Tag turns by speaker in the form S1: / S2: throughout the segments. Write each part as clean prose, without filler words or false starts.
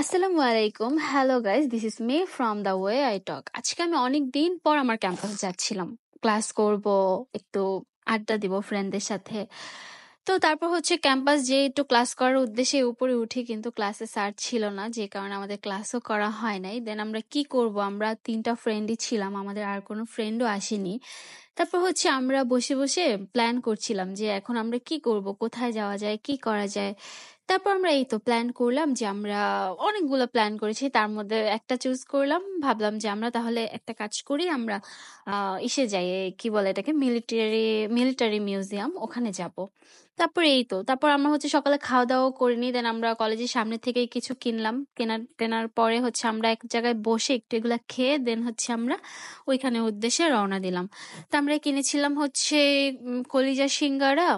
S1: আসসালামু আলাইকুম। Hello guys, this is me from the way I talk. আজকে আমি অনেক দিন পর আমার ক্যাম্পাসে যাচ্ছিলাম। ক্লাস করব, একটু আড্ডা দিব ফ্রেন্ডদের সাথে। তো তারপর হচ্ছে ক্যাম্পাস যে একটু ক্লাস করার উদ্দেশ্যে উপরে উঠি, কিন্তু ক্লাসে স্যার ছিল না, যে কারণে আমাদের ক্লাসও করা হয় নাই। দেন আমরা কি করব, আমরা তিনটা ফ্রেন্ডই ছিলাম, আমাদের আর কোনো ফ্রেন্ডও আসেনি। তারপর হচ্ছে আমরা বসে বসে প্ল্যান করছিলাম যে এখন আমরা কি করব, কোথায় যাওয়া যায়, কি করা যায়। তারপর আমরা এই তো প্ল্যান করলাম যে আমরা অনেকগুলো প্ল্যান করেছি, তার মধ্যে একটা চুজ করলাম। ভাবলাম যে আমরা তাহলে একটা কাজ করি, আমরা ইসে যাই, কি বলে এটাকে, মিলিটারি মিলিটারি মিউজিয়াম, ওখানে যাব। তারপর এই তো তারপর আমরা হচ্ছে সকালে খাওয়া দাওয়া করিনি, দেন আমরা কলেজের সামনে থেকে কিছু কিনলাম। কেনার পরে হচ্ছে আমরা এক জায়গায় বসে একটু এগুলা খেয়ে দেন হচ্ছে আমরা ওইখানে উদ্দেশ্যে রওনা দিলাম। তো আমরা কিনেছিলাম হচ্ছে কলিজা সিঙ্গারা,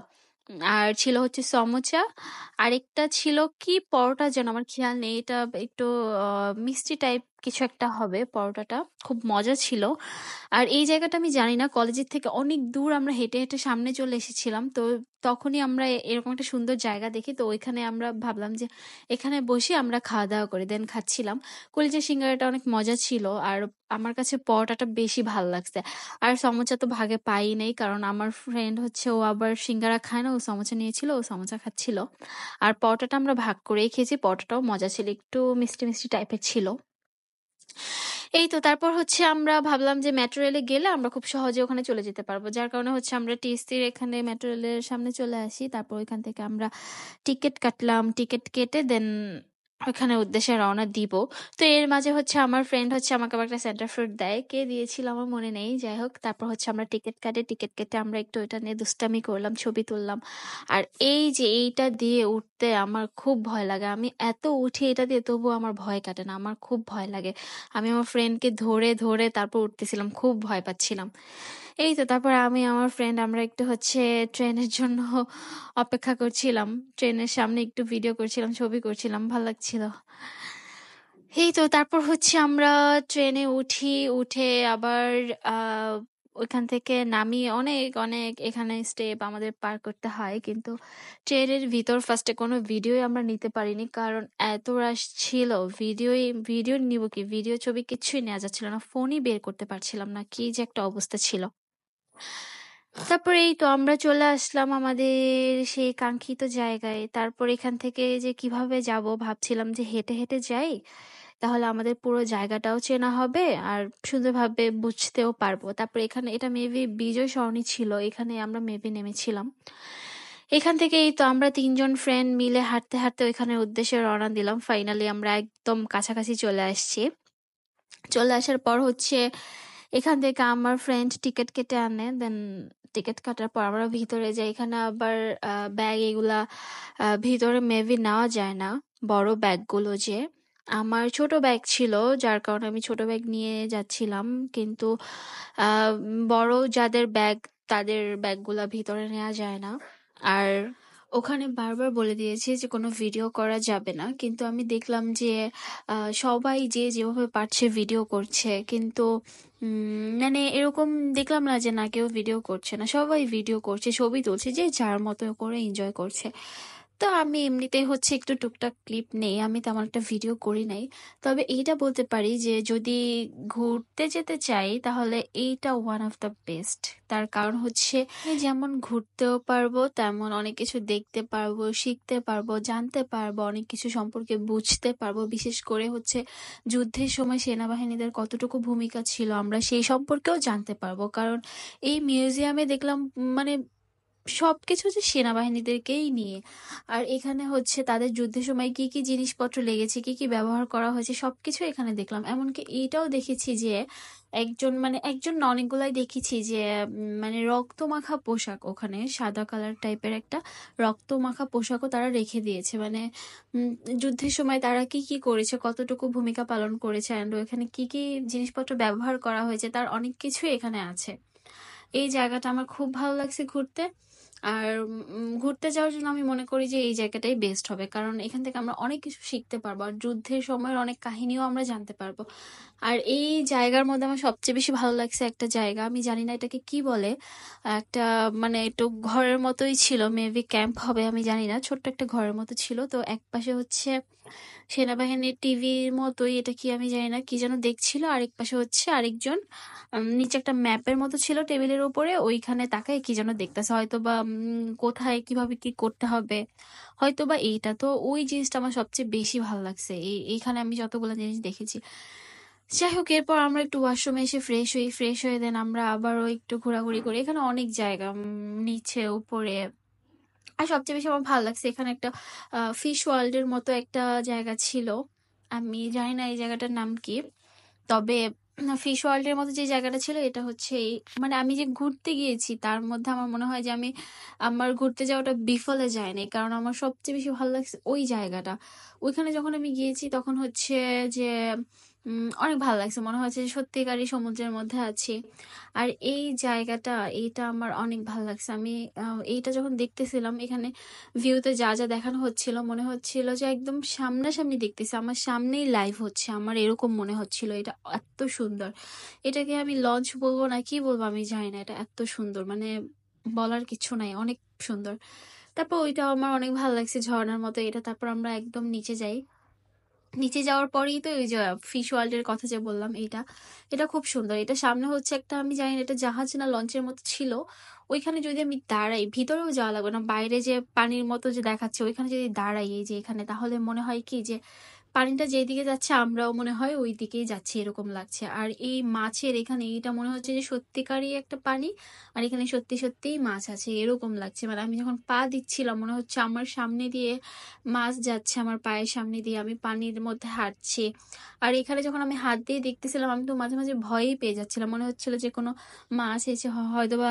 S1: আর ছিল হচ্ছে সমোচা, আরেকটা ছিল কি পরোটা যেন আমার খেয়াল নেই, এটা একটু মিষ্টি টাইপ কিছু একটা হবে পরোটাটা, খুব মজা ছিল। আর এই জায়গাটা আমি জানি না, কলেজের থেকে অনেক দূর আমরা হেঁটে হেঁটে সামনে চলে এসেছিলাম, তো তখনই আমরা এরকম একটা সুন্দর জায়গা দেখি, তো ওইখানে আমরা ভাবলাম যে এখানে বসে আমরা খাওয়া দাওয়া করি। দেন খাচ্ছিলাম, কলিজা সিঙ্গারাটা অনেক মজা ছিল, আর আমার কাছে পরোটাটা বেশি ভালো লাগছে। আর সমোচা তো ভাগে পাই নাই, কারণ আমার ফ্রেন্ড হচ্ছে ও আবার সিঙ্গারা খায় না, ও সমোচা নিয়েছিল, ও সমোচা খাচ্ছিল। আর পরোটাটা আমরা ভাগ করেই খেয়েছি, পরোটাটাও মজা ছিল, একটু মিষ্টি মিষ্টি টাইপের ছিল। এই তো তারপর হচ্ছে আমরা ভাবলাম যে মেট্রো রেলে গেলে আমরা খুব সহজে ওখানে চলে যেতে পারবো, যার কারণে হচ্ছে আমরা টিএসসির এখানে মেট্রো রেলের সামনে চলে আসি। তারপর ওইখান থেকে আমরা টিকিট কাটলাম, টিকিট কেটে দেন ওইখানে উদ্দেশ্যে রওনা দিব। তো এর মাঝে হচ্ছে আমার ফ্রেন্ড হচ্ছে আমাকে আবার একটা সেন্টার ফ্রুট দেয়, কে দিয়েছিল আমার মনে নেই, যাই হোক। তারপর হচ্ছে আমরা টিকিট কেটে আমরা একটু এটা নিয়ে দুষ্টামি করলাম, ছবি তুললাম। আর এই যে এইটা দিয়ে উঠতে আমার খুব ভয় লাগে, আমি এত উঠি এটা দিয়ে, তবুও আমার ভয় কাটে না, আমার খুব ভয় লাগে। আমি আমার ফ্রেন্ডকে ধরে ধরে তারপর উঠতেছিলাম, খুব ভয় পাচ্ছিলাম। এই তো তারপর আমি আমার ফ্রেন্ড আমরা একটু হচ্ছে ট্রেনের জন্য অপেক্ষা করছিলাম, ট্রেনের সামনে একটু ভিডিও করছিলাম, ছবি করছিলাম, ভালো লাগছিল। এই তো তারপর হচ্ছে আমরা ট্রেনে উঠি, উঠে আবার আহ ওইখান থেকে নামি, অনেক অনেক এখানে স্টেপ আমাদের পার করতে হয়, কিন্তু ট্রেনের ভিতর ফার্স্টে কোনো ভিডিও আমরা নিতে পারিনি, কারণ এত রাশ ছিল। ভিডিও ভিডিও নিব কি, ভিডিও ছবি কিছুই নেওয়া যাচ্ছিল না, ফোনই বের করতে পারছিলাম না, কি যে একটা অবস্থা ছিল। তারপরে এই তো আমরা চলে আসলাম আমাদের সেই কাঙ্ক্ষিত জায়গায়। তারপর এখান থেকে যে কিভাবে যাব ভাবছিলাম যে হেঁটে হেঁটে যাই, তাহলে আমাদের পুরো জায়গাটাও চেনা হবে আর সুন্দরভাবে বুঝতেও পারবো। তারপর এখানে এটা মেবি বিজয় সরণি ছিল, এখানে আমরা মেবি নেমেছিলাম। এখান থেকে এই তো আমরা তিনজন ফ্রেন্ড মিলে হাঁটতে হাঁটতে ওইখানে উদ্দেশ্যে রওনা দিলাম। ফাইনালি আমরা একদম কাছাকাছি চলে আসছি। চলে আসার পর হচ্ছে এখান থেকে আমার ফ্রেন্ড টিকিট কেটে আনে, দেন টিকিট কাটার পর আমরা ভিতরে যাই। এখানে আবার ব্যাগ এগুলা ভিতরে মেবি নেওয়া যায় না, বড় ব্যাগগুলো। যে আমার ছোট ব্যাগ ছিল, যার কারণে আমি ছোট ব্যাগ নিয়ে যাচ্ছিলাম, কিন্তু বড় যাদের ব্যাগ তাদের ব্যাগগুলা ভিতরে নেওয়া যায় না। আর ওখানে বারবার বলে দিয়েছে যে কোনো ভিডিও করা যাবে না, কিন্তু আমি দেখলাম যে সবাই যে যেভাবে পারছে ভিডিও করছে, কিন্তু মানে এরকম দেখলাম না যে না কেউ ভিডিও করছে না, সবাই ভিডিও করছে, ছবি তুলছে, যে যার মতো করে এনজয় করছে। তো আমি এমনিতেই হচ্ছে একটু টুকটাক ক্লিপ নেই, আমি তেমন একটা ভিডিও করি নাই। তবে এইটা বলতে পারি যে যদি ঘুরতে যেতে চাই তাহলে এইটা ওয়ান অফ দ্য বেস্ট। তার কারণ হচ্ছে আমি যেমন ঘুরতেও পারবো, তেমন অনেক কিছু দেখতে পারবো, শিখতে পারবো, জানতে পারবো, অনেক কিছু সম্পর্কে বুঝতে পারবো। বিশেষ করে হচ্ছে যুদ্ধের সময় সেনাবাহিনীদের কতটুকু ভূমিকা ছিল আমরা সেই সম্পর্কেও জানতে পারবো, কারণ এই মিউজিয়ামে দেখলাম মানে সবকিছু যে সেনাবাহিনীদেরকেই নিয়ে। আর এখানে হচ্ছে তাদের যুদ্ধের সময় কি কি জিনিসপত্র লেগেছে, কি কি ব্যবহার করা হয়েছে, সবকিছু এখানে দেখলাম। এমনকি এইটাও দেখেছি যে একজন না, অনেকগুলাই দেখেছি যে মানে রক্তমাখা পোশাক, ওখানে সাদা কালার টাইপের একটা রক্তমাখা পোশাকও তারা রেখে দিয়েছে। মানে যুদ্ধের সময় তারা কি কি করেছে, কতটুকু ভূমিকা পালন করেছে, অ্যান্ড ওখানে কি কি জিনিসপত্র ব্যবহার করা হয়েছে, তার অনেক কিছুই এখানে আছে। এই জায়গাটা আমার খুব ভালো লাগছে ঘুরতে। আর ঘুরতে যাওয়ার জন্য আমি মনে করি যে এই জায়গাটাই বেস্ট হবে, কারণ এখান থেকে আমরা অনেক কিছু শিখতে পারবো, আর যুদ্ধের সময়ের অনেক কাহিনীও আমরা জানতে পারবো। আর এই জায়গার মধ্যে আমার সবচেয়ে বেশি ভালো লাগছে একটা জায়গা, আমি জানি না এটাকে কি বলে, একটা মানে একটু ঘরের মতোই ছিল, মেবি ক্যাম্প হবে আমি জানি না, ছোট্ট একটা ঘরের মতো ছিল। তো এক পাশে হচ্ছে সেনাবাহিনীর টিভির মতোই, এটা কি আমি জানি না, কি যেন দেখছিল। আরেক পাশে হচ্ছে আরেকজন নিচে একটা ম্যাপের মতো ছিল টেবিলের উপরে, ওইখানে তাকায় কি যেন দেখতেছে, হয়তো বা কোথায় কিভাবে কি করতে হবে, হয়তো বা এইটা। তো ওই জিনিসটা আমার সবচেয়ে বেশি ভালো লাগছে এইখানে আমি যতগুলো জিনিস দেখেছি। যাই হোক, এরপর আমরা একটু ওয়াশরুমে এসে ফ্রেশ হয়ে দেন আমরা আবারও একটু ঘোরাঘুরি করি। এখানে অনেক জায়গা, নিচে উপরে। আর সবচেয়ে বেশি আমার ভালো লাগছে এখানে একটা ফিশ ওয়ার্ল্ডের মতো একটা জায়গা ছিল। আমি জানি না এই জায়গাটার নাম কি, তবে ফিশ ওয়ার্ল্ডের মতো যে জায়গাটা ছিল এটা হচ্ছে মানে আমি যে ঘুরতে গিয়েছি তার মধ্যে আমার মনে হয় যে আমি আমার ঘুরতে যাওয়াটা বিফলে যায়নি, কারণ আমার সবচেয়ে বেশি ভালো লাগছে ওই জায়গাটা। ওইখানে যখন আমি গিয়েছি তখন হচ্ছে যে অনেক ভালো লাগছে, মনে হচ্ছে যে সত্যিকারই সমুদ্রের মধ্যে আছি। আর এই জায়গাটা, এইটা আমার অনেক ভালো লাগছে। আমি এইটা যখন দেখতেছিলাম, এখানে ভিউতে যা যা দেখানো হচ্ছিল মনে হচ্ছিল যে একদম সামনাসামনি দেখতেছি, আমার সামনেই লাইভ হচ্ছে, আমার এরকম মনে হচ্ছিল। এটা এত সুন্দর, এটাকে আমি লঞ্চ বলবো না কি বলবো আমি জানি না, এটা এত সুন্দর, মানে বলার কিছু নাই, অনেক সুন্দর। তারপর ওইটা আমার অনেক ভালো লাগছে, ঝর্ণার মতো এটা। তারপর আমরা একদম নিচে যাই, নিচে যাওয়ার পরেই তো ওই যে ফিশ ওয়ার্ল্ডের কথা যে বললাম, এটা এটা খুব সুন্দর। এটা সামনে হচ্ছে একটা, আমি জানি না এটা জাহাজ না লঞ্চের মতো ছিল। ওইখানে যদি আমি দাঁড়াই, ভিতরেও যাওয়া লাগবে না, বাইরে যে পানির মতো যে দেখাচ্ছে ওইখানে যদি দাঁড়াই এই যে এখানে, তাহলে মনে হয় কি যে পানিটা যেদিকে যাচ্ছে আমরাও মনে হয় ওই দিকেই যাচ্ছি, এরকম লাগছে। আর এই মাছের এখানে এটা মনে হচ্ছে যে সত্যিকারই একটা পানি, আর এখানে সত্যি সত্যিই মাছ আছে এরকম লাগছে। মানে আমি যখন পা দিচ্ছিলাম মনে হচ্ছে আমার সামনে দিয়ে মাছ যাচ্ছে, আমার পায়ের সামনে দিয়ে, আমি পানির মধ্যে হাঁটছি। আর এখানে যখন আমি হাত দিয়ে দেখতেছিলাম আমি তো মাঝে মাঝে ভয়ই পেয়ে যাচ্ছিলাম, মনে হচ্ছিল যে কোনো মাছ এসে হয়তো বা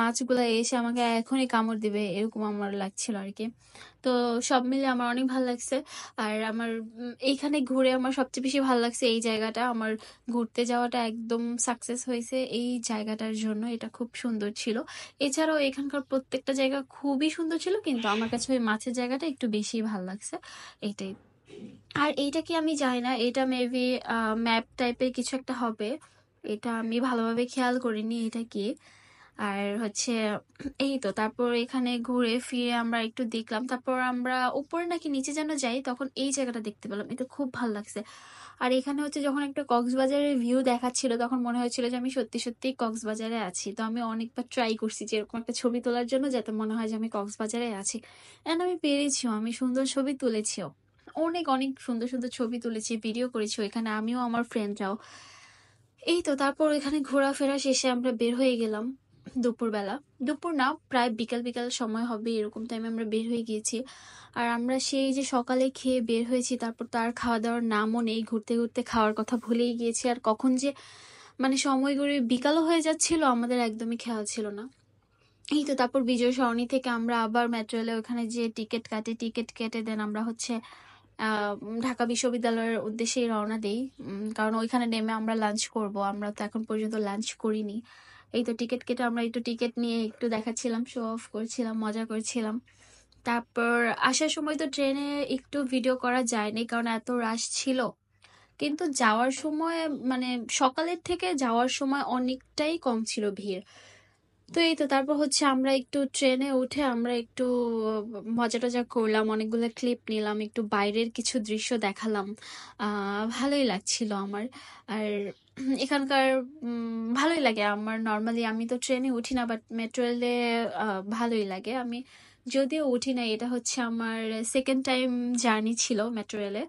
S1: মাছগুলো এসে আমাকে এখনই কামড় দিবে, এরকম আমার লাগছিল আর কি। তো সব মিলে আমার অনেক ভালো লাগছে। আর আমার এইখানে ঘুরে আমার সবচেয়ে বেশি ভালো লাগছে এই জায়গাটা। আমার ঘুরতে যাওয়াটা একদম সাকসেস হয়েছে এই জায়গাটার জন্য, এটা খুব সুন্দর ছিল। এছাড়াও এখানকার প্রত্যেকটা জায়গা খুবই সুন্দর ছিল, কিন্তু আমার কাছে ওই মাছের জায়গাটা একটু বেশি ভালো লাগছে, এইটাই। আর এইটা কি আমি জানি না, এটা মেবি ম্যাপ টাইপের কিছু একটা হবে, এটা আমি ভালোভাবে খেয়াল করিনি এটা কি। আর হচ্ছে এই তো, তারপর এখানে ঘুরে ফিরে আমরা একটু দেখলাম, তারপর আমরা উপরে নাকি নিচে যেন যাই, তখন এই জায়গাটা দেখতে পেলাম, এটা খুব ভালো লাগছে। আর এখানে হচ্ছে যখন একটা কক্সবাজারের ভিউ দেখাচ্ছিল তখন মনে হয়েছিল যে আমি সত্যি সত্যি কক্সবাজারে আছি। তো আমি অনেকবার ট্রাই করছি যে এরকম একটা ছবি তোলার জন্য যাতে মনে হয় যে আমি কক্সবাজারে আছি, এন্ড আমি পেরেছিও, আমি সুন্দর ছবি তুলেছিও, অনেক অনেক সুন্দর সুন্দর ছবি তুলেছি, ভিডিও করেছি এখানে আমিও আমার ফ্রেন্ডরাও। এই তো, তারপর এখানে ঘোরাফেরা শেষে আমরা বের হয়ে গেলাম দুপুরবেলা, দুপুর না প্রায় বিকাল বিকাল সময় হবে এরকম টাইমে আমরা বের হয়ে গিয়েছি। আর আমরা সেই যে সকালে খেয়ে বের হয়েছি, তারপর তো আর খাওয়া দাওয়ার নামও নেই, ঘুরতে ঘুরতে খাওয়ার কথা ভুলেই গিয়েছি। আর কখন যে মানে সময় করে বিকালও হয়ে যাচ্ছিল আমাদের একদমই খেয়াল ছিল না। এই তো, তারপর বিজয় সরণি থেকে আমরা আবার মেট্রো রেলে ওখানে যে টিকিট কাটি, টিকিট কেটে দেন আমরা হচ্ছে ঢাকা বিশ্ববিদ্যালয়ের উদ্দেশ্যেই রওনা দেই। কারণ ওইখানে নেমে আমরা লাঞ্চ করব, আমরা তো এখন পর্যন্ত লাঞ্চ করিনি। এই তো টিকিট কেটে আমরা একটু টিকিট নিয়ে একটু দেখাচ্ছিলাম, শো অফ করছিলাম, মজা করছিলাম। তারপর আসার সময় তো ট্রেনে একটু ভিডিও করা যায়নি কারণ এত রাশ ছিল, কিন্তু যাওয়ার সময় মানে সকালের থেকে যাওয়ার সময় অনেকটাই কম ছিল ভিড়। তো এই তো, তারপর হচ্ছে আমরা একটু ট্রেনে উঠে আমরা একটু মজা টজা করলাম, অনেকগুলো ক্লিপ নিলাম, একটু বাইরের কিছু দৃশ্য দেখালাম। ভালোই লাগছিল আমার। আর এখানকার ভালোই লাগে আমার, নর্মালি আমি তো ট্রেনে উঠি না, বাট মেট্রো রেলে ভালোই লাগে। আমি যদিও উঠি না, এটা হচ্ছে আমার সেকেন্ড টাইম জার্নি ছিল মেট্রো রেলে,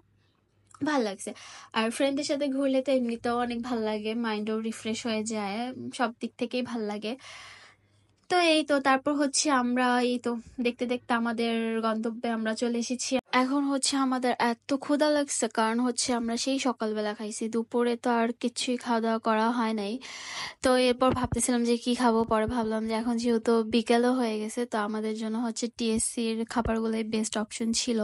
S1: ভাল লাগছে। আর ফ্রেন্ডদের সাথে ঘুরলে তো এমনিতেও অনেক ভাল লাগে, মাইন্ডও রিফ্রেশ হয়ে যায়, সব দিক থেকেই ভাল লাগে। তো এই তো, তারপর হচ্ছে আমরা এই তো দেখতে দেখতে আমাদের গন্তব্যে আমরা চলে এসেছি। এখন হচ্ছে আমাদের এত ক্ষুধা লাগছে, কারণ হচ্ছে আমরা সেই সকালবেলা খাইছি, দুপুরে তো আর কিছুই খাওয়া দাওয়া করা হয় নাই। তো এরপর ভাবতেছিলাম যে কি খাবো, পরে ভাবলাম যে এখন যেহেতু বিকেলও হয়ে গেছে তো আমাদের জন্য হচ্ছে টিএসসির খাবারগুলোই বেস্ট অপশন ছিল।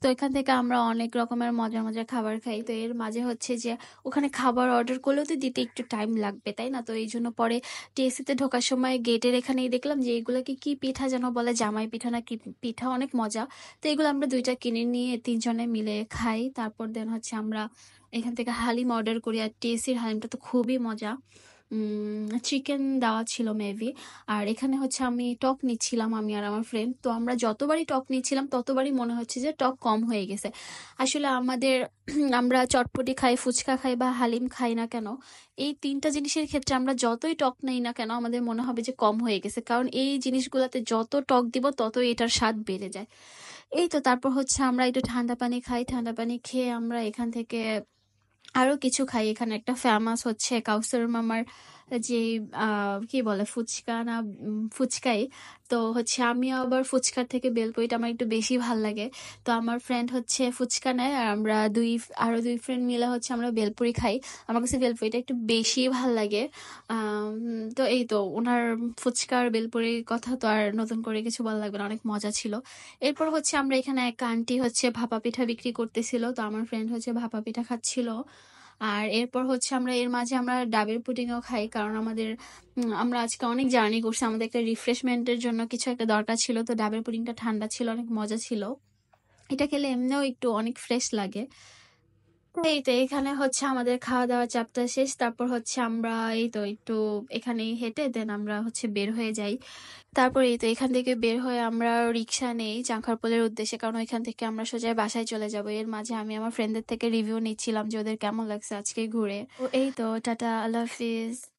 S1: তো এখান থেকে আমরা অনেক রকমের মজার মজার খাবার খাই। তো এর মাঝে হচ্ছে যে ওখানে খাবার অর্ডার করলেও তো দিতে একটু টাইম লাগবে, তাই না? তো এই জন্য পরে টিএসসিতে ঢোকার সময় গেটের এখানেই দেখলাম যে এগুলোকে কি পিঠা যেন বলে, জামাই পিঠা না কি পিঠা, অনেক মজা। তো এগুলো আমরা দুইটা কিনে নিয়ে তিনজনে মিলে খাই। তারপর দেন হচ্ছে আমরা এখান থেকে হালিম অর্ডার করি, আর টিএসসির হালিমটা তো খুবই মজা। চিকেন দেওয়া ছিল মেবি। আর এখানে হচ্ছে আমি টক নিচ্ছিলাম, আমি আর আমার ফ্রেন্ড। তো আমরা যতবারই টক নিচ্ছিলাম ততবারই মনে হচ্ছে যে টক কম হয়ে গেছে। আসলে আমাদের আমরা চটপটি খাই, ফুচকা খাই বা হালিম খাই না কেন, এই ৩ টা জিনিসের ক্ষেত্রে আমরা যতই টক নেই না কেন আমাদের মনে হবে যে কম হয়ে গেছে। কারণ এই জিনিসগুলাতে যত টক দিব ততই এটার স্বাদ বেড়ে যায়। এই তো তারপর হচ্ছে আমরা একটু ঠান্ডা পানি খাই। ঠান্ডা পানি খেয়ে আমরা এখান থেকে আরো কিছু খাই। এখানে একটা ফেমাস হচ্ছে কাউসার মামার যে কি বলে ফুচকা না ফুচকাই। তো হচ্ছে আমি আবার ফুচকার থেকে বেলপুরিটা আমার একটু বেশি ভাল লাগে। তো আমার ফ্রেন্ড হচ্ছে ফুচকা নেয় আর আমরা আরো ২ ফ্রেন্ড মিলে হচ্ছে আমরা বেলপুরি খাই। আমার কাছে বেলপুরিটা একটু বেশি ভাল লাগে। তো এই তো উনার ফুচকা আর বেলপুরির কথা তো আর নতুন করে কিছু বলা লাগবে না, অনেক মজা ছিল। এরপর হচ্ছে আমরা এখানে এক আন্টি হচ্ছে ভাপা পিঠা বিক্রি করতেছিল, তো আমার ফ্রেন্ড হচ্ছে ভাপা পিঠা খাচ্ছিল। আর এরপর হচ্ছে আমরা এর মাঝে আমরা ডাবের পুডিংও খাই, কারণ আমাদের আমরা আজকে অনেক জার্নি করছি, আমাদের একটা রিফ্রেশমেন্টের জন্য কিছু একটা দরকার ছিল। তো ডাবের পুডিংটা ঠান্ডা ছিল, অনেক মজা ছিল। এটা খেলে এমনিও একটু অনেক ফ্রেশ লাগে। তো এই তো এখানে হচ্ছে আমাদের খাওয়া দাওয়ার চাপটা শেষ। তারপর হচ্ছে আমরা এই তো একটু এখানেই হেঁটে দেন আমরা হচ্ছে বের হয়ে যাই। তারপর এই তো এখান থেকে বের হয়ে আমরা রিক্সা নেই জাঙ্খারপোলের উদ্দেশ্যে, কারণ ওইখান থেকে আমরা সোজা বাসায় চলে যাব। এর মাঝে আমি আমার ফ্রেন্ডদের থেকে রিভিউ নিচ্ছিলাম যে ওদের কেমন লাগছে আজকে ঘুরে। তো এই তো টাটা, আল্লাহ হাফিজ।